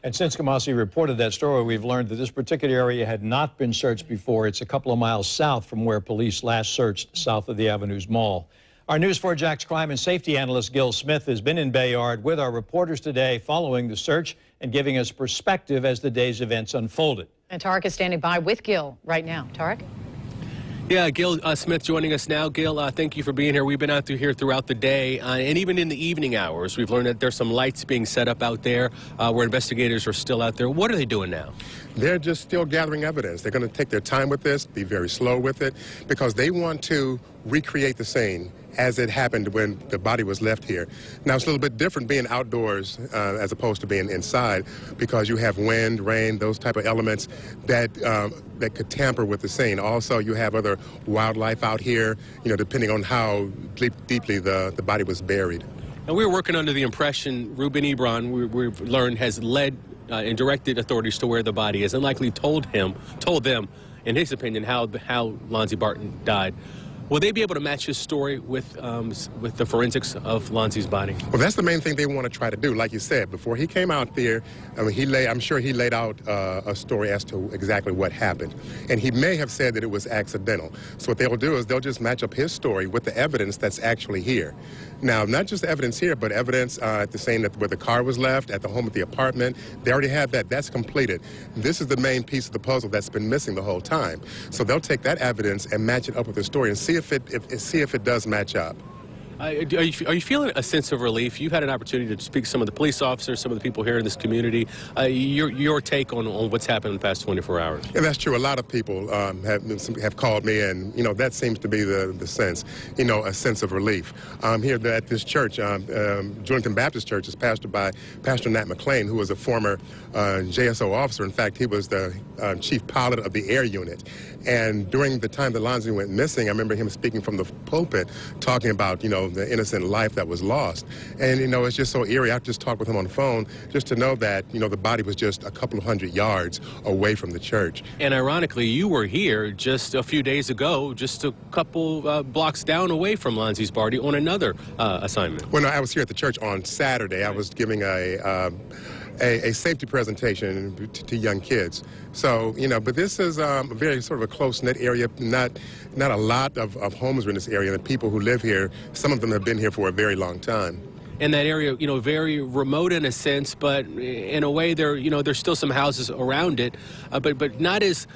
And since Kamasi reported that story, we've learned that this particular area had not been searched before. It's a couple of miles south from where police last searched, south of the Avenues Mall. Our News 4 Jax crime and safety analyst Gil Smith has been in Bayard with our reporters today following the search and giving us perspective as the day's events unfolded. And Tarek is standing by with Gil right now. Tarek? Yeah, Gil Smith joining us now. Gil, thank you for being here. We've been out through here throughout the day, and even in the evening hours. We've learned that there's some lights being set up out there where investigators are still out there. What are they doing now? They're just still gathering evidence. They're going to take their time with this, be very slow with it, because they want to recreate the scene as it happened when the body was left here. Now, it's a little bit different being outdoors as opposed to being inside, because you have wind, rain, those type of elements that that could tamper with the scene. Also, you have other wildlife out here, you know, depending on how deeply the body was buried. And we were working under the impression Ruben Ebron, we've learned, has led and directed authorities to where the body is, and likely told them, in his opinion, how Lonzie Barton died. Will they be able to match his story with the forensics of Lonzie's body? Well, that's the main thing they want to try to do. Like you said, before he came out there, I mean, I'm sure he laid out a story as to exactly what happened. And he may have said that it was accidental. So what they'll do is they'll just match up his story with the evidence that's actually here. Now, not just the evidence here, but evidence at the scene where the car was left, at the home at the apartment. They already have that. That's completed. This is the main piece of the puzzle that's been missing the whole time. So they'll take that evidence and match it up with the story and see if it does match up. Are you feeling a sense of relief? You've had an opportunity to speak to some of the police officers, some of the people here in this community. Your take on what's happened in the past 24 hours? Yeah, that's true. A lot of people have called me, and you know that seems to be the sense, you know, a sense of relief. Here at this church, Jordan Baptist Church, is pastored by Pastor Nat McClain, who was a former JSO officer. In fact, he was the chief pilot of the air unit. And during the time that Lonzie went missing, I remember him speaking from the pulpit, talking about, you know, the innocent life that was lost. And, you know, it's just so eerie. I just talked with him on the phone just to know that, you know, the body was just a couple of hundred yards away from the church. And ironically, you were here just a few days ago, just a couple blocks down away from Lonzie's body on another assignment. Well, no, I was here at the church on Saturday. I was giving a safety presentation to young kids. So, you know, but this is a very sort of a close-knit area. Not a lot of homes are in this area. The people who live here, some of them have been here for a very long time. In that area, you know, very remote in a sense, but in a way, there's still some houses around it, but not as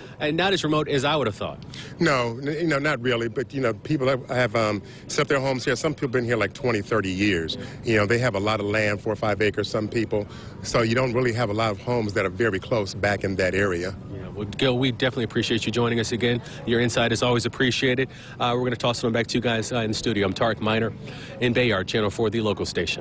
remote as I would have thought. No, you know, not really. But you know, people have set up their homes here. Some people have been here like 20, 30 years. You know, they have a lot of land, 4 or 5 acres. Some people, so you don't really have a lot of homes that are very close back in that area. Yeah, well, Gil, we definitely appreciate you joining us again. Your insight is always appreciated. We're going to toss it on back to you guys in the studio. I'm Tarek Miner in Bayard, Channel 4, the local station.